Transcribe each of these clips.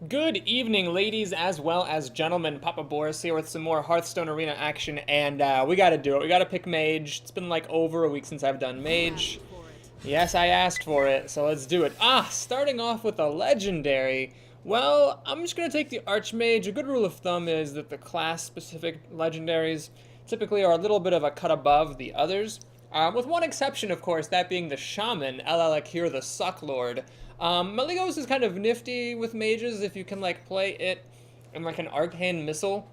Good evening, ladies as well as gentlemen. Papa Boris here with some more Hearthstone Arena action, and we gotta do it. We gotta pick Mage. It's been like over a week since I've done Mage. Yes, I asked for it, so let's do it. Starting off with a legendary. Well, I'm just gonna take the Archmage. A good rule of thumb is that the class-specific legendaries typically are a little bit of a cut above the others. With one exception, of course, that being the Shaman, Akir the Sucklord. Maligos is kind of nifty with mages if you can like play it in like an Arcane Missile.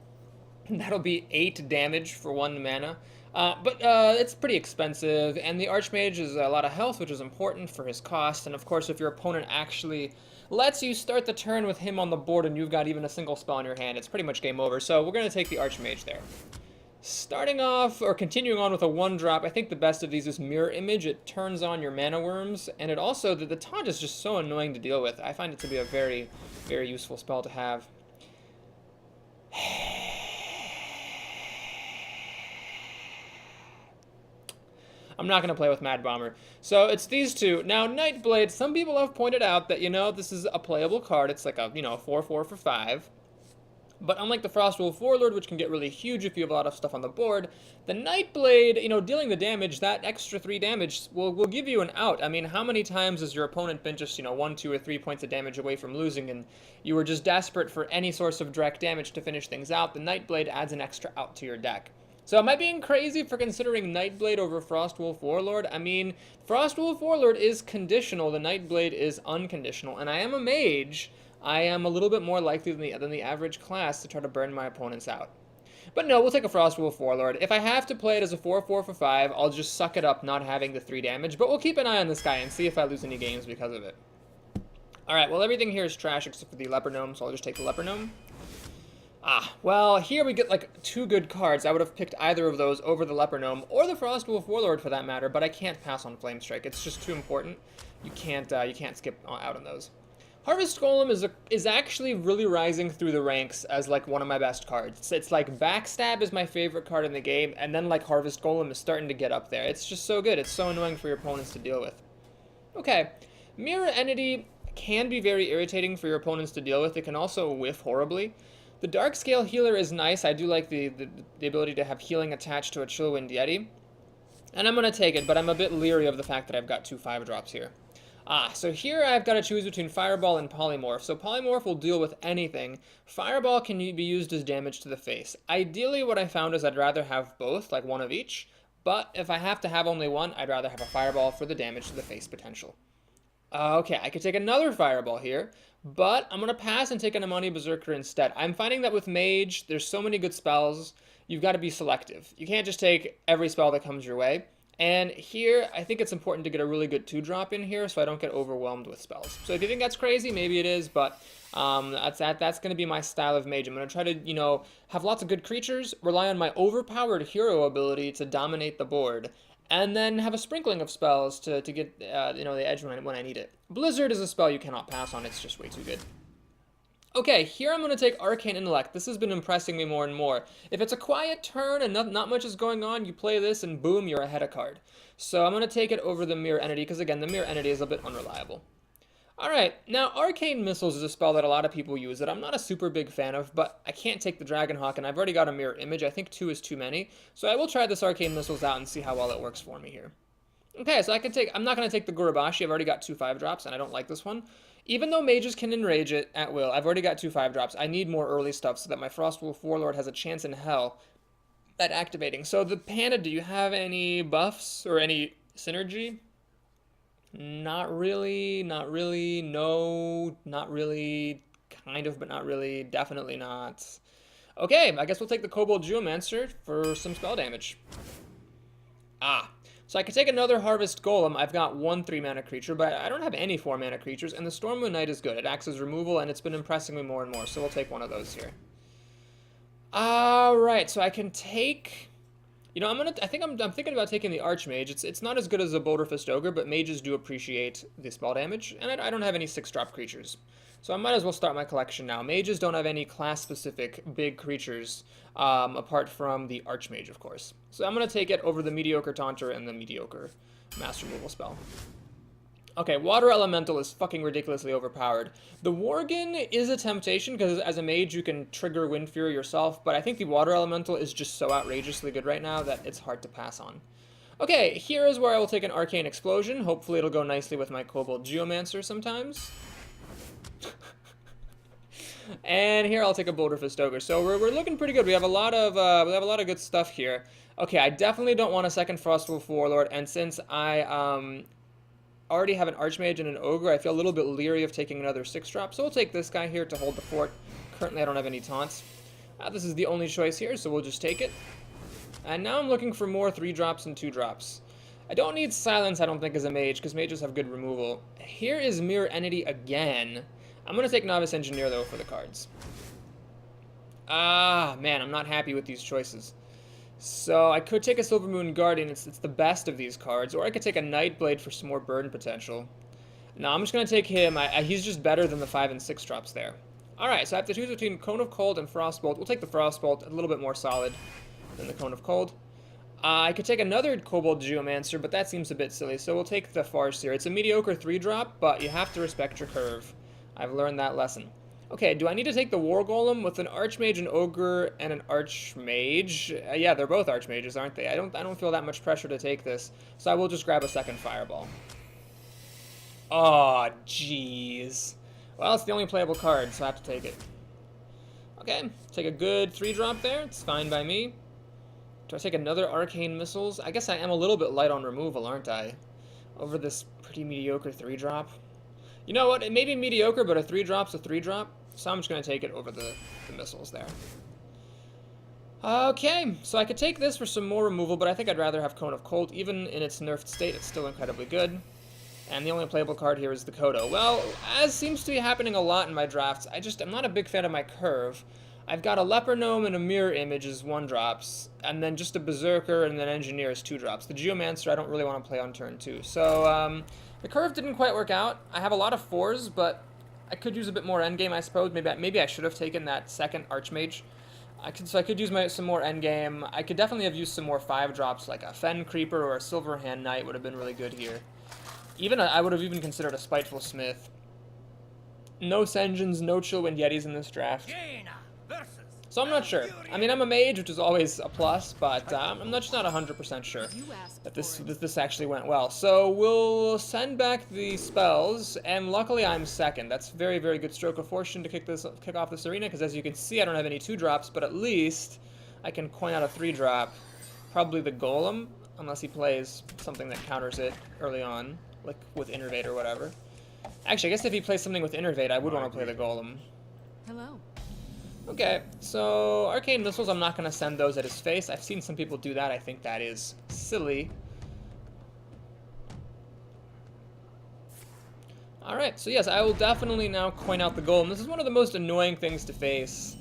That'll be 8 damage for 1 mana. But it's pretty expensive, and the Archmage is a lot of health, which is important for his cost. And of course, if your opponent actually lets you start the turn with him on the board and you've got even a single spell in your hand, it's pretty much game over. So we're going to take the Archmage there. Starting off, or continuing on with a 1-drop, I think the best of these is Mirror Image. It turns on your mana worms, and it also, the taunt is just so annoying to deal with. I find it to be a very, very useful spell to have. I'm not going to play with Mad Bomber. So it's these two. Now, Nightblade, some people have pointed out that, this is a playable card. It's like a, 4/4 for 5. But unlike the Frostwolf Warlord, which can get really huge if you have a lot of stuff on the board, the Nightblade, dealing the damage, that extra 3 damage will give you an out. I mean, how many times has your opponent been just, 1, 2, or 3 points of damage away from losing, and you were just desperate for any source of direct damage to finish things out? The Nightblade adds an extra out to your deck. So am I being crazy for considering Nightblade over Frostwolf Warlord? I mean, Frostwolf Warlord is conditional, the Nightblade is unconditional, and I am a mage. I am a little bit more likely than the average class to try to burn my opponents out. But no, we'll take a Frostwolf Warlord. If I have to play it as a 4/4 for 5, I'll just suck it up not having the 3 damage, but we'll keep an eye on this guy and see if I lose any games because of it. Alright, well everything here is trash except for the Leper Gnome, so I'll just take the Leper Gnome. Well, here we get like 2 good cards. I would have picked either of those over the Leper Gnome, or the Frostwolf Warlord for that matter, but I can't pass on Flame Strike. It's just too important. You can't skip out on those. Harvest Golem is actually really rising through the ranks as like one of my best cards. It's like Backstab is my favorite card in the game, and then like Harvest Golem is starting to get up there. It's just so good. It's so annoying for your opponents to deal with. Okay, Mirror Entity can be very irritating for your opponents to deal with. It can also whiff horribly. The Dark Scale Healer is nice. I do like the ability to have healing attached to a Chillwind Yeti. And I'm going to take it, but I'm a bit leery of the fact that I've got 2 5-drops here. So here I've got to choose between Fireball and Polymorph. So Polymorph will deal with anything. Fireball can be used as damage to the face. Ideally, what I found is I'd rather have both, like one of each. But if I have to have only one, I'd rather have a Fireball for the damage to the face potential. Okay, I could take another Fireball here, but I'm going to pass and take an Amani Berserker instead. I'm finding that with Mage, there's so many good spells, you've got to be selective. You can't just take every spell that comes your way. And here, I think it's important to get a really good 2-drop in here so I don't get overwhelmed with spells. So if you think that's crazy, maybe it is, but that's going to be my style of Mage. I'm going to try to, have lots of good creatures, rely on my overpowered hero ability to dominate the board, and then have a sprinkling of spells to get, the edge when I need it. Blizzard is a spell you cannot pass on. It's just way too good. Okay, here I'm going to take Arcane Intellect. This has been impressing me more and more. If it's a quiet turn and not much is going on, you play this and boom, you're ahead a card. So I'm going to take it over the Mirror Entity because, again, the Mirror Entity is a bit unreliable. Alright, now Arcane Missiles is a spell that a lot of people use that I'm not a super big fan of, but I can't take the Dragonhawk, and I've already got a Mirror Image. I think 2 is too many, so I will try this Arcane Missiles out and see how well it works for me here. Okay, so I'm not going to take the Gurubashi. I've already got 2 5-drops, and I don't like this one. Even though mages can enrage it at will, I've already got 2 5-drops. I need more early stuff so that my Frostwolf Warlord has a chance in hell at activating. So the Panda, do you have any buffs or any synergy? Not really, no, not really, kind of, but not really, definitely not. Okay, I guess we'll take the Kobold Geomancer for some spell damage. So I could take another Harvest Golem. I've got 1 3-mana creature, but I don't have any 4-mana creatures, and the Stormmoon Knight is good. It acts as removal, and it's been impressing me more and more, so we'll take one of those here. Alright, so I can take... I'm thinking about taking the Archmage. It's not as good as a Boulderfist Ogre, but mages do appreciate the spell damage, and I don't have any 6-drop creatures. So I might as well start my collection now. Mages don't have any class-specific big creatures, apart from the Archmage, of course. So I'm going to take it over the Mediocre Taunter and the Mediocre Mass Removal spell. Okay, Water Elemental is fucking ridiculously overpowered. The Worgen is a temptation, because as a mage you can trigger Wind Fury yourself, but I think the Water Elemental is just so outrageously good right now that it's hard to pass on. Okay, here is where I will take an Arcane Explosion. Hopefully it'll go nicely with my Kobold Geomancer sometimes. And here I'll take a Boulder Fist Ogre. So we're looking pretty good. We have a lot of good stuff here. Okay, I definitely don't want a second Frostwolf Warlord, and since I already have an Archmage and an Ogre, I feel a little bit leery of taking another 6-drop, so we'll take this guy here to hold the fort. Currently I don't have any taunts. This is the only choice here, so we'll just take it. And now I'm looking for more 3-drops and 2-drops. I don't need Silence, I don't think, as a mage, because mages have good removal. Here is Mirror Entity again. I'm going to take Novice Engineer, though, for the cards. Man, I'm not happy with these choices. So I could take a Silvermoon Guardian, it's the best of these cards, or I could take a Nightblade for some more burn potential. No, I'm just going to take him. He's just better than the 5 and 6 drops there. Alright, so I have to choose between Cone of Cold and Frostbolt. We'll take the Frostbolt, a little bit more solid than the Cone of Cold. I could take another Kobold Geomancer, but that seems a bit silly, so we'll take the Farseer. It's a mediocre 3-drop, but you have to respect your curve. I've learned that lesson. Okay, do I need to take the War Golem with an Archmage, an Ogre, and an Archmage? Yeah, they're both Archmages, aren't they? I don't feel that much pressure to take this, so I will just grab a second Fireball. Oh, jeez. Well, it's the only playable card, so I have to take it. Okay, take a good 3-drop there. It's fine by me. Do I take another Arcane Missiles? I guess I am a little bit light on removal, aren't I? Over this pretty mediocre 3-drop. You know what? It may be mediocre, but a 3-drop's a 3-drop. So I'm just going to take it over the missiles there. Okay, so I could take this for some more removal, but I think I'd rather have Cone of Cold. Even in its nerfed state, it's still incredibly good. And the only playable card here is the Kodo. Well, as seems to be happening a lot in my drafts, I'm not a big fan of my curve. I've got a Leper Gnome and a Mirror Image as 1-drops, and then just a Berserker and then Engineer as 2-drops. The Geomancer I don't really want to play on turn 2. So, the curve didn't quite work out. I have a lot of 4s, but I could use a bit more endgame, I suppose. Maybe I should have taken that second Archmage. So I could use some more endgame. I could definitely have used some more 5-drops, like a Fen Creeper or a Silverhand Knight would have been really good here. I would have even considered a Spiteful Smith. No Senjins, no Chillwind Yetis in this draft. So I'm not sure. I mean, I'm a mage, which is always a plus, but I'm just not 100% sure that this actually went well. So we'll send back the spells, and luckily I'm second. That's very, very good stroke of fortune to kick off this arena, because as you can see, I don't have any 2-drops, but at least I can coin out a 3-drop. Probably the Golem, unless he plays something that counters it early on, like with Innervate or whatever. Actually, I guess if he plays something with Innervate, I would want to play the Golem. Hello. Okay, so Arcane Missiles, I'm not going to send those at his face. I've seen some people do that. I think that is silly. Alright, so yes, I will definitely now coin out the Golem. This is one of the most annoying things to face,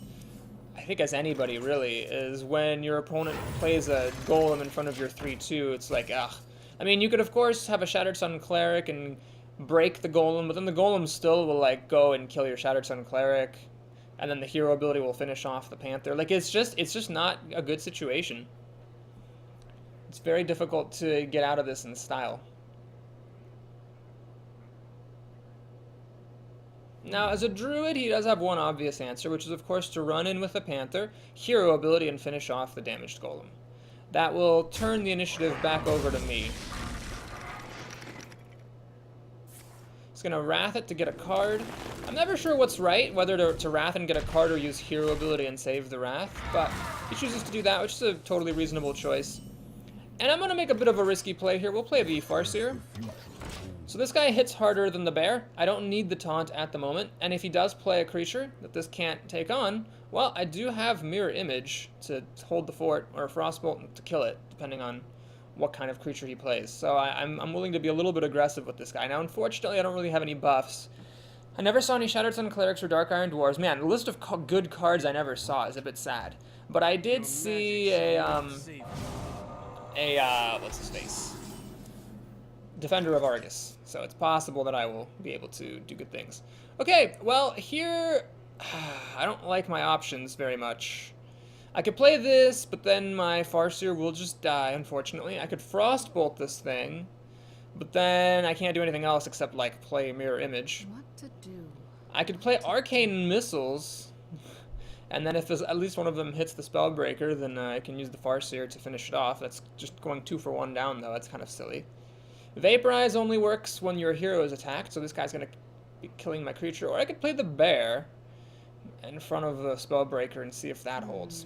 I think as anybody really, is when your opponent plays a Golem in front of your 3-2. It's like, ugh. I mean, you could of course have a Shattered Sun Cleric and break the Golem, but then the Golem still will like go and kill your Shattered Sun Cleric. And then the hero ability will finish off the Panther. Like, it's just not a good situation. It's very difficult to get out of this in style. Now, as a druid, he does have one obvious answer, which is, of course, to run in with the Panther, hero ability, and finish off the damaged Golem. That will turn the initiative back over to me. It's going to Wrath it to get a card. I'm never sure what's right, whether to Wrath and get a card or use hero ability and save the Wrath, but he chooses to do that, which is a totally reasonable choice. And I'm going to make a bit of a risky play here. We'll play the Farseer. So this guy hits harder than the bear. I don't need the taunt at the moment, and if he does play a creature that this can't take on, well, I do have Mirror Image to hold the fort, or Frostbolt to kill it, depending on what kind of creature he plays. So I'm willing to be a little bit aggressive with this guy. Now, unfortunately, I don't really have any buffs. I never saw any Shattered Sun Clerics or Dark Iron Dwarves. Man, the list of good cards I never saw is a bit sad. But I did see what's his face? Defender of Argus. So it's possible that I will be able to do good things. Okay, well, here, I don't like my options very much. I could play this, but then my Farseer will just die, unfortunately. I could Frostbolt this thing, But then I can't do anything else except, like, play Mirror Image. What to do? I could play Arcane Missiles, and then if at least one of them hits the Spellbreaker, then I can use the Farseer to finish it off. That's just going 2 for 1 down, though. That's kind of silly. Vaporize only works when your hero is attacked, so this guy's going to be killing my creature. Or I could play the Bear in front of the Spellbreaker and see if that holds.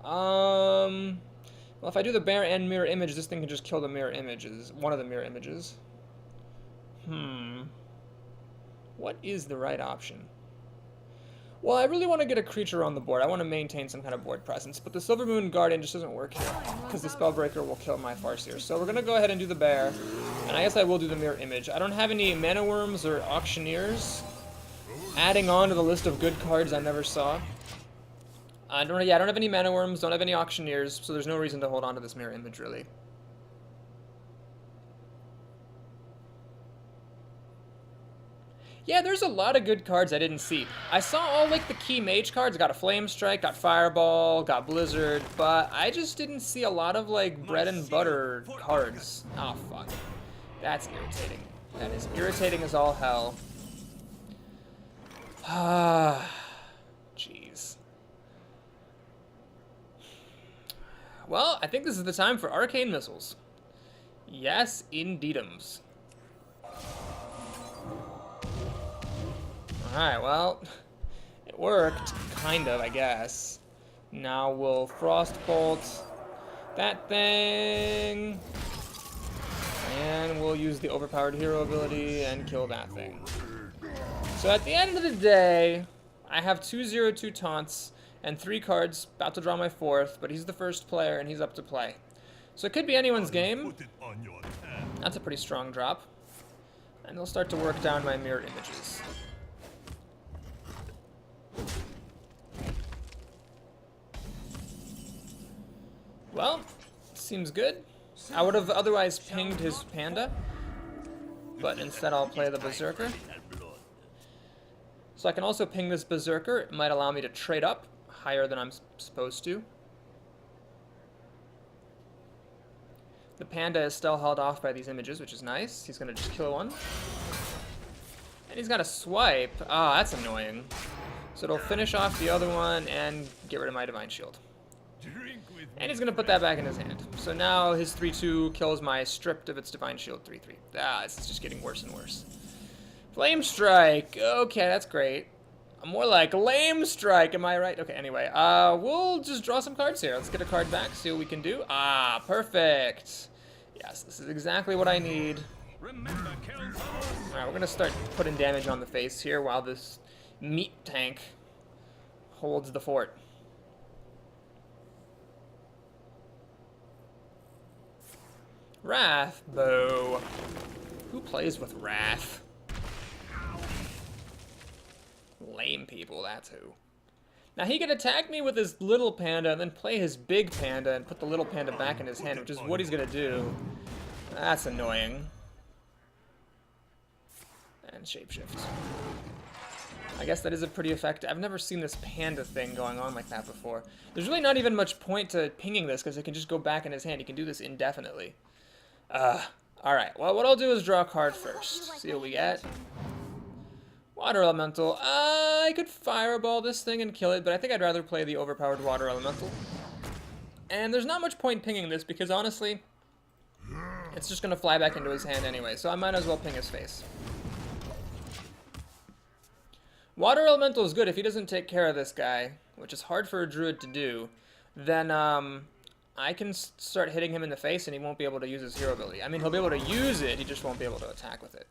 Well, if I do the Bear and Mirror Image, this thing can just kill the Mirror Images. One of the Mirror Images. What is the right option? Well, I really want to get a creature on the board. I want to maintain some kind of board presence, but the Silvermoon Guardian just doesn't work here, because the Spellbreaker will kill my Farseer. So we're going to go ahead and do the Bear, and I guess I will do the Mirror Image. I don't have any Mana Worms or Auctioneers, adding on to the list of good cards I never saw. I don't have any Mana Worms, don't have any Auctioneers, so there's no reason to hold on to this Mirror Image, really. Yeah, there's a lot of good cards I didn't see. I saw all, like, the key Mage cards. Got a Flame Strike, got Fireball, got Blizzard, but I just didn't see a lot of, like, bread and butter cards. Oh, fuck. That's irritating. That is irritating as all hell. Ah, jeez. Well, I think this is the time for Arcane Missiles. Yes, indeedums. Alright, well, it worked, kind of, I guess. Now we'll Frostbolt that thing, and we'll use the overpowered hero ability and kill that thing. So at the end of the day, I have 2/0/2 taunts and 3 cards, about to draw my 4th, but he's the first player and he's up to play. So it could be anyone's game. That's a pretty strong drop. And he'll start to work down my Mirror Images. Well, seems good. I would have otherwise pinged his Panda, but instead I'll play the Berserker. So I can also ping this Berserker. It might allow me to trade up higher than I'm supposed to. The Panda is still held off by these images, which is nice. He's going to just kill one. And he's got a swipe. Ah, that's annoying. So it'll finish off the other one and get rid of my Divine Shield. And he's going to put that back in his hand. So now his 3/2 kills my stripped of its Divine Shield 3/3. Ah, this is just getting worse and worse. Flame Strike. Okay, that's great. More like Lame Strike, am I right? Okay, anyway. We'll just draw some cards here. Let's get a card back, see what we can do. Ah, perfect. Yes, this is exactly what I need. Alright, we're going to start putting damage on the face here while this meat tank holds the fort. Wrath, boo. Who plays with Wrath? Lame people, that's who. Now he could attack me with his little panda and then play his big panda and put the little panda back in his hand, which is what he's gonna do. That's annoying. And shapeshift. I guess that is a pretty effective. I've never seen this panda thing going on like that before. There's really not even much point to pinging this because it can just go back in his hand. He can do this indefinitely. Alright, well, what I'll do is draw a card first. See what we get. Water Elemental. I could Fireball this thing and kill it, but I think I'd rather play the overpowered Water Elemental. And there's not much point pinging this because, honestly, it's just going to fly back into his hand anyway, so I might as well ping his face. Water Elemental is good if he doesn't take care of this guy, which is hard for a druid to do. Then, I can start hitting him in the face and he won't be able to use his hero ability. I mean, he'll be able to use it, he just won't be able to attack with it.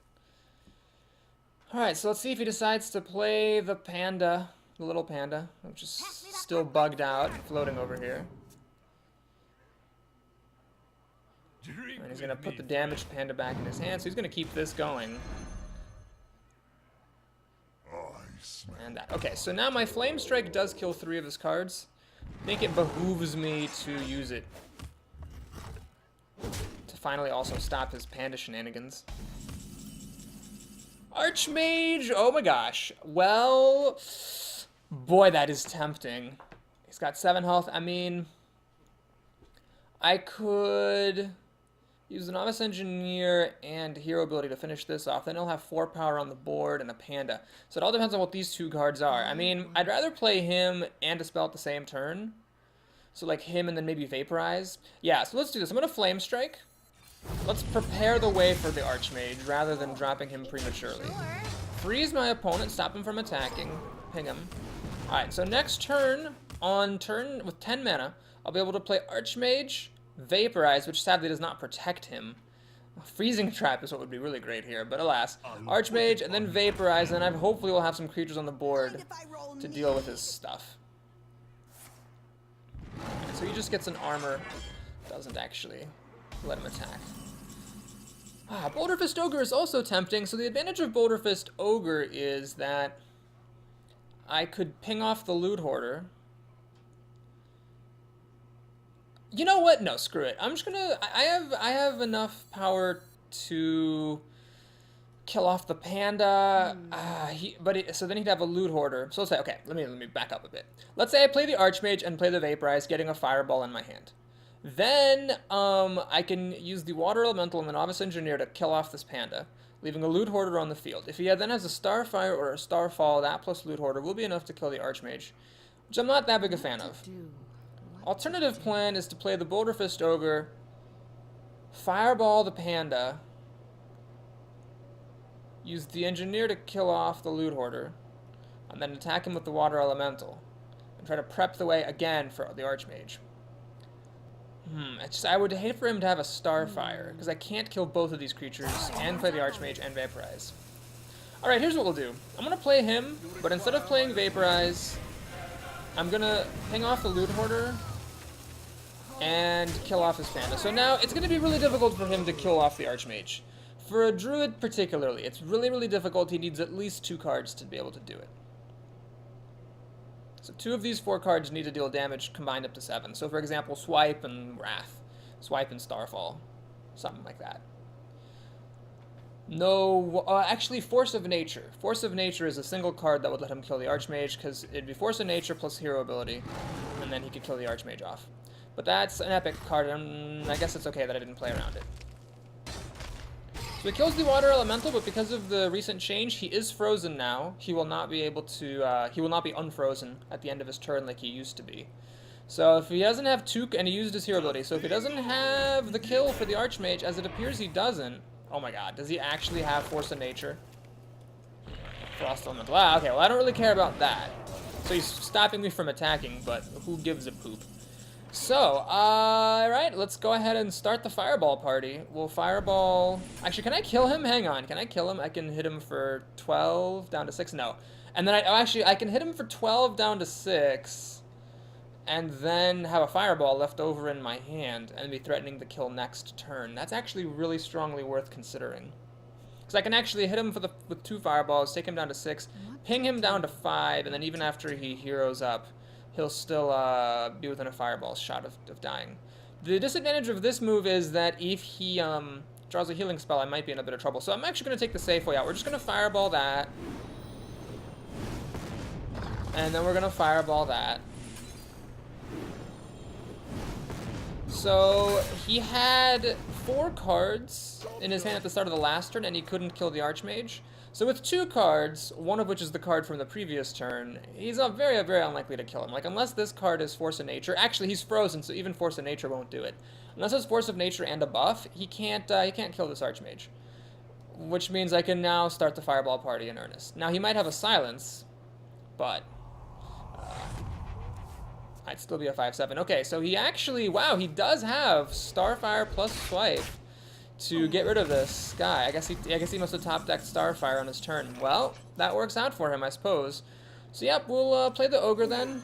Alright, so let's see if he decides to play the panda, the little panda, which is still bugged out and floating over here. And he's going to put the damaged panda back in his hand, so he's going to keep this going. And that. Okay, so now my Flame Strike does kill 3 of his cards. I think it behooves me to use it to finally also stop his panda shenanigans. Archmage! Oh my gosh. Well, boy, that is tempting. He's got 7 health. I mean, I could Use the Novice Engineer and Hero ability to finish this off. Then he'll have 4 power on the board and a Panda. So it all depends on what these 2 cards are. I mean, I'd rather play him and Dispel at the same turn. So like him and then maybe Vaporize. Yeah, so let's do this. I'm going to Flame Strike. Let's prepare the way for the Archmage rather than dropping him prematurely. Freeze my opponent, stop him from attacking. Ping him. Alright, so next turn, on turn with 10 mana, I'll be able to play Archmage, Vaporize, which sadly does not protect him. Freezing Trap is what would be really great here, but alas. Archmage, and then Vaporize, and then hopefully we'll have some creatures on the board to deal with his stuff. So he just gets an armor, doesn't actually let him attack. Boulder Fist Ogre is also tempting, so the advantage of Boulder Fist Ogre is that I could ping off the Loot Hoarder. You know what? No, screw it. I'm just gonna. I have enough power to kill off the Panda. So then he'd have a Loot Hoarder. So let's say, okay, let me back up a bit. Let's say I play the Archmage and play the Vaporize, getting a Fireball in my hand. Then I can use the Water Elemental and the Novice Engineer to kill off this Panda, leaving a Loot Hoarder on the field. If he then has a Starfire or a Starfall, that plus Loot Hoarder will be enough to kill the Archmage, which I'm not that big a fan of. Alternative plan is to play the Boulder Fist Ogre, Fireball the Panda, use the Engineer to kill off the Loot Hoarder, and then attack him with the Water Elemental, and try to prep the way again for the Archmage. I would hate for him to have a Starfire, because I can't kill both of these creatures and play the Archmage and Vaporize. Alright, here's what we'll do. I'm going to play him, but instead of playing Vaporize, I'm going to ping off the Loot Hoarder and kill off his Panda. So now it's going to be really difficult for him to kill off the Archmage. For a Druid particularly, it's really, really difficult. He needs at least 2 cards to be able to do it. So 2 of these 4 cards need to deal damage combined up to 7. So for example, Swipe and Wrath. Swipe and Starfall. Something like that. No, actually Force of Nature. Force of Nature is a single card that would let him kill the Archmage, because it'd be Force of Nature plus Hero ability, and then he could kill the Archmage off. But that's an epic card, and I guess it's okay that I didn't play around it. So he kills the Water Elemental, but because of the recent change, he is frozen now. He will not be able to, he will not be unfrozen at the end of his turn like he used to be. So if he doesn't have 2, and he used his Hero ability, so if he doesn't have the kill for the Archmage, as it appears he doesn't, oh my god, does he actually have Force of Nature? Frost Elemental. Wow, okay, well I don't really care about that. So he's stopping me from attacking, but who gives a poop? So, alright, let's go ahead and start the Fireball party. We'll Fireball... Actually, can I kill him? Hang on, can I kill him? I can hit him for 12 down to 6? No. And then I can hit him for 12 down to 6, and then have a Fireball left over in my hand, and be threatening to kill next turn. That's actually really strongly worth considering. Because I can actually hit him with 2 Fireballs, take him down to 6, ping him down to 5, and then even after he heroes up, he'll still be within a Fireball shot of dying. The disadvantage of this move is that if he draws a healing spell, I might be in a bit of trouble. So I'm actually going to take the safe way out. We're just going to Fireball that. And then we're going to Fireball that. So he had 4 cards in his hand at the start of the last turn, and he couldn't kill the Archmage. So with 2 cards, one of which is the card from the previous turn, he's very, very unlikely to kill him. Like, unless this card is Force of Nature. Actually, he's frozen, so even Force of Nature won't do it. Unless it's Force of Nature and a buff, he can't kill this Archmage. Which means I can now start the Fireball party in earnest. Now, he might have a Silence, but I'd still be a 5/7. Okay, so he actually, wow, he does have Starfire plus Swipe to get rid of this guy. I guess he must have top decked Starfire on his turn. Well, that works out for him, I suppose. So yep, we'll play the Ogre then.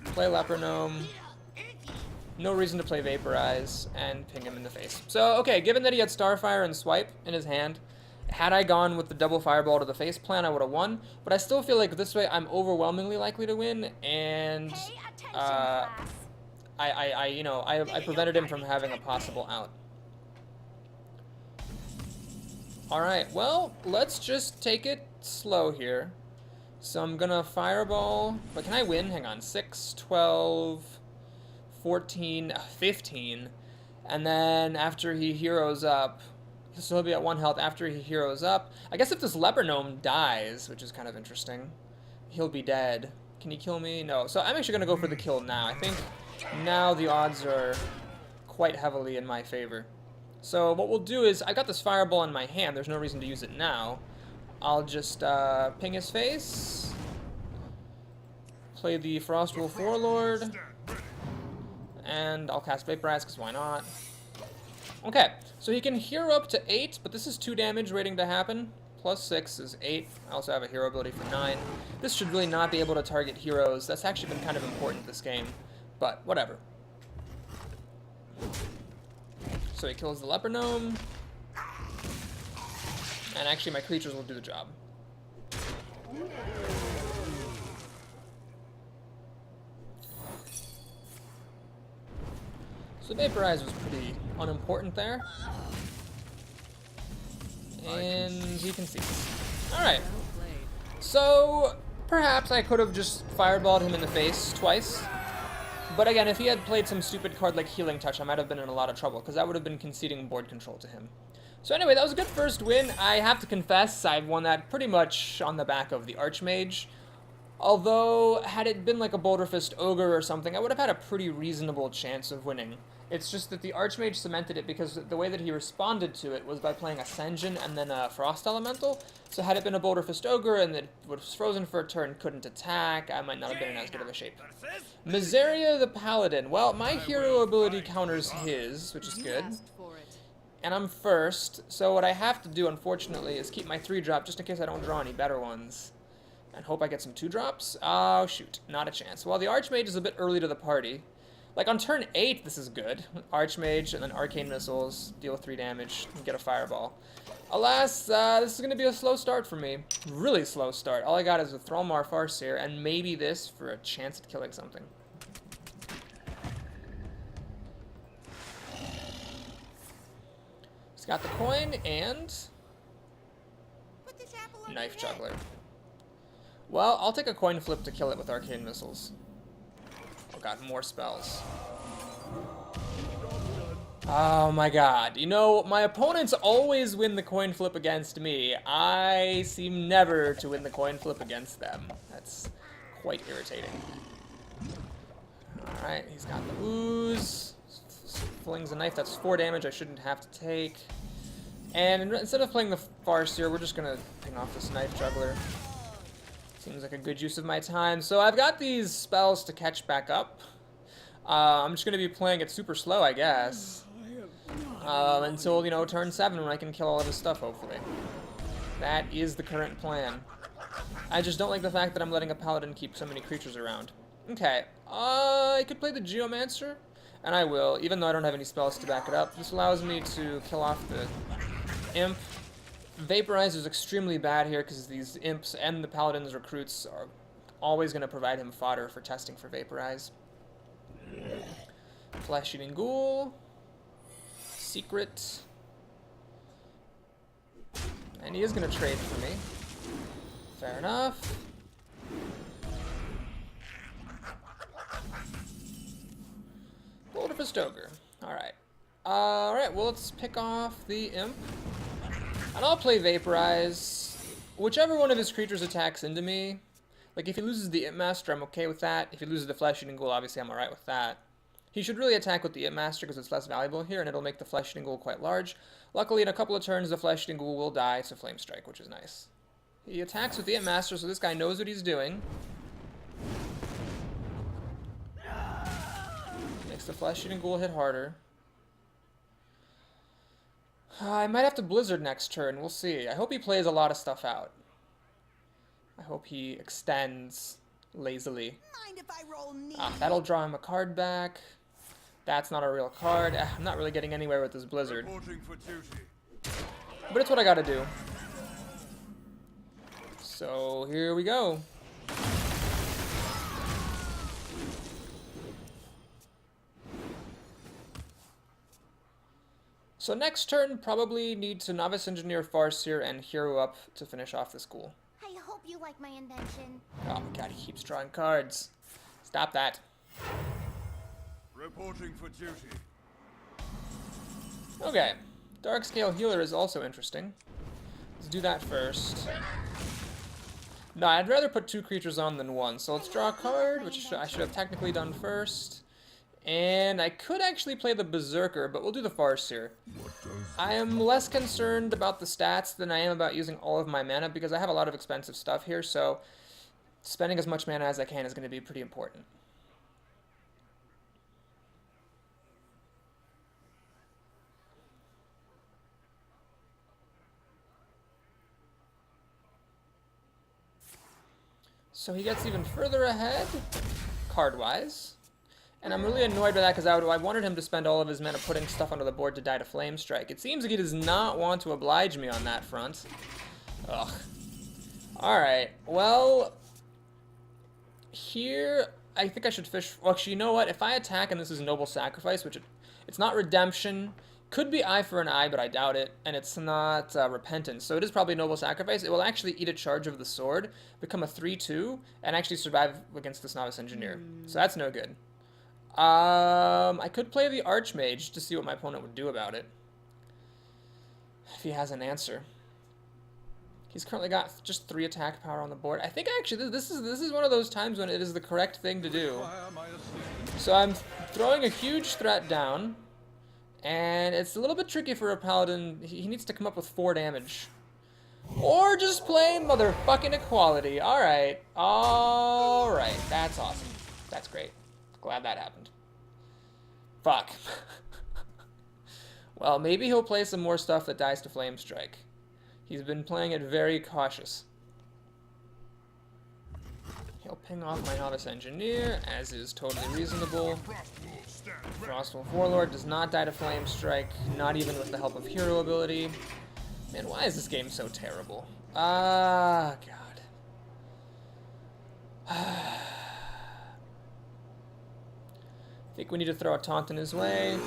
Play Leper Gnome. No reason to play Vaporize, and ping him in the face. So, okay, given that he had Starfire and Swipe in his hand, had I gone with the double Fireball to the face plan, I would have won. But I still feel like this way I'm overwhelmingly likely to win, and I prevented him from having a possible out. Alright, well, let's just take it slow here. So I'm gonna Fireball, but can I win? Hang on, 6, 12, 14, 15. And then after he heroes up, so he'll be at 1 health after he heroes up. I guess if this leper gnome dies, which is kind of interesting, he'll be dead. Can he kill me? No. So I'm actually going to go for the kill now. I think now the odds are quite heavily in my favor. So what we'll do is, I got this fireball in my hand. There's no reason to use it now. I'll just ping his face. Play the Frostwolf Warlord. And I'll cast Vaporize, because why not? Okay, so he can hero up to 8, but this is 2 damage waiting to happen. Plus 6 is 8. I also have a hero ability for 9. This should really not be able to target heroes. That's actually been kind of important this game, but whatever. So he kills the leper gnome. And actually my creatures will do the job. So Vaporize was pretty unimportant there. And he concedes. Alright. So perhaps I could have just fireballed him in the face twice. But again, if he had played some stupid card like Healing Touch, I might have been in a lot of trouble, because that would have been conceding board control to him. So anyway, that was a good first win. I have to confess, I won that pretty much on the back of the Archmage. Although, had it been like a Boulder Fist Ogre or something, I would have had a pretty reasonable chance of winning. It's just that the Archmage cemented it because the way that he responded to it was by playing Ascension and then a Frost Elemental. So had it been a Boulder Fist Ogre and it was frozen for a turn, couldn't attack, I might not have been in as good of a shape. Miseria the Paladin. Well, my hero ability counters his, which is good. And I'm first, so what I have to do, unfortunately, is keep my 3-drop just in case I don't draw any better ones. And hope I get some 2-drops. Oh, shoot. Not a chance. Well, the Archmage is a bit early to the party. Like, on turn 8, this is good. Archmage and then Arcane Missiles, deal 3 damage, and get a Fireball. Alas, this is going to be a slow start for me. Really slow start. All I got is a Thrallmar Farseer, and maybe this for a chance at killing something. He's got the coin, and Knife Juggler. Well, I'll take a coin flip to kill it with Arcane Missiles. Oh god, more spells. Oh my god. You know, my opponents always win the coin flip against me. I seem never to win the coin flip against them. That's quite irritating. Alright, he's got the ooze. Flings a knife, that's 4 damage I shouldn't have to take. And instead of playing the Farseer, we're just gonna ping off this Knife Juggler. Seems like a good use of my time. So I've got these spells to catch back up. I'm just going to be playing it super slow, I guess. Until, you know, turn 7 when I can kill all of his stuff, hopefully. That is the current plan. I just don't like the fact that I'm letting a paladin keep so many creatures around. Okay, I could play the Geomancer, and I will, even though I don't have any spells to back it up. This allows me to kill off the Imp. Vaporize is extremely bad here because these imps and the paladin's recruits are always going to provide him fodder for testing for Vaporize. Flesh-eating ghoul. Secret. And he is going to trade for me. Fair enough. Boulder Fist Ogre. Alright. Alright, well let's pick off the imp. And I'll play Vaporize. Whichever one of his creatures attacks into me. Like, if he loses the Imp Master, I'm okay with that. If he loses the Flesh-Eating Ghoul, obviously I'm alright with that. He should really attack with the Imp Master because it's less valuable here, and it'll make the Flesh-Eating Ghoul quite large. Luckily, in a couple of turns, the Flesh-Eating Ghoul will die to Flame Strike, which is nice. He attacks with the Imp Master, so this guy knows what he's doing. Makes the Flesh-Eating Ghoul hit harder. I might have to Blizzard next turn. We'll see. I hope he plays a lot of stuff out. I hope he extends lazily. Mind if I roll That'll draw him a card back. That's not a real card. I'm not really getting anywhere with this Blizzard. But it's what I gotta do. So here we go. So next turn, probably need to Novice Engineer Farseer and Hero up to finish off this ghoul. I hope you like my invention. Oh my god, he keeps drawing cards. Stop that. Reporting for duty. Okay. Dark Scale Healer is also interesting. Let's do that first. No, I'd rather put 2 creatures on than 1. So let's draw a card, which I should have technically done first. And I could actually play the Berserker, but we'll do the Farseer. I am less concerned about the stats than I am about using all of my mana, because I have a lot of expensive stuff here, so spending as much mana as I can is going to be pretty important. So he gets even further ahead, card-wise. And I'm really annoyed by that because I wanted him to spend all of his mana putting stuff onto the board to die to Flame Strike. It seems like he does not want to oblige me on that front. Ugh. Alright, well, here I think I should fish. Well, actually, you know what? If I attack and this is Noble Sacrifice, which it's not Redemption, could be Eye for an Eye, but I doubt it, and it's not Repentance, so it is probably Noble Sacrifice. It will actually eat a charge of the sword, become a 3/2, and actually survive against this Novice Engineer. So that's no good. I could play the Archmage to see what my opponent would do about it. If he has an answer. He's currently got just 3 attack power on the board. I think actually this is one of those times when it is the correct thing to do. So I'm throwing a huge threat down, and it's a little bit tricky for a paladin. He needs to come up with 4 damage. Or just play motherfucking Equality. Alright. Alright. That's awesome. That's great. Glad that happened. Fuck. Well, maybe he'll play some more stuff that dies to Flame Strike. He's been playing it very cautious. He'll ping off my Novice Engineer, as is totally reasonable. Frostwolf Warlord does not die to Flame Strike, not even with the help of hero ability. Man, why is this game so terrible? Ah, God. I think we need to throw a taunt in his way.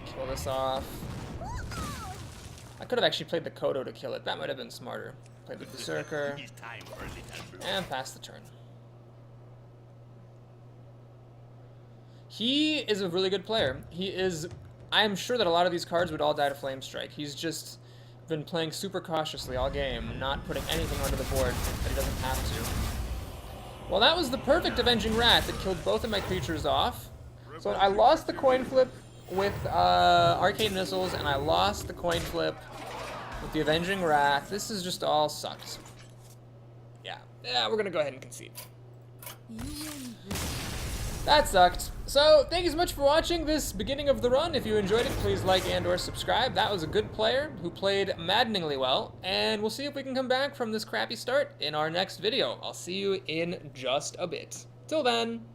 Kill this off. I could have actually played the Kodo to kill it. That might have been smarter. Played the Berserker. And pass the turn. He is a really good player. I am sure that a lot of these cards would all die to Flame Strike. He's just been playing super cautiously all game, not putting anything onto the board that he doesn't have to. Well, that was the perfect Avenging Wrath. It killed both of my creatures off. So I lost the coin flip with Arcane Missiles, and I lost the coin flip with the Avenging Wrath. This is just all sucked. Yeah, we're gonna go ahead and concede. That sucked. So, thank you so much for watching this beginning of the run. If you enjoyed it, please like and/or subscribe. That was a good player who played maddeningly well, and we'll see if we can come back from this crappy start in our next video. I'll see you in just a bit. Till then.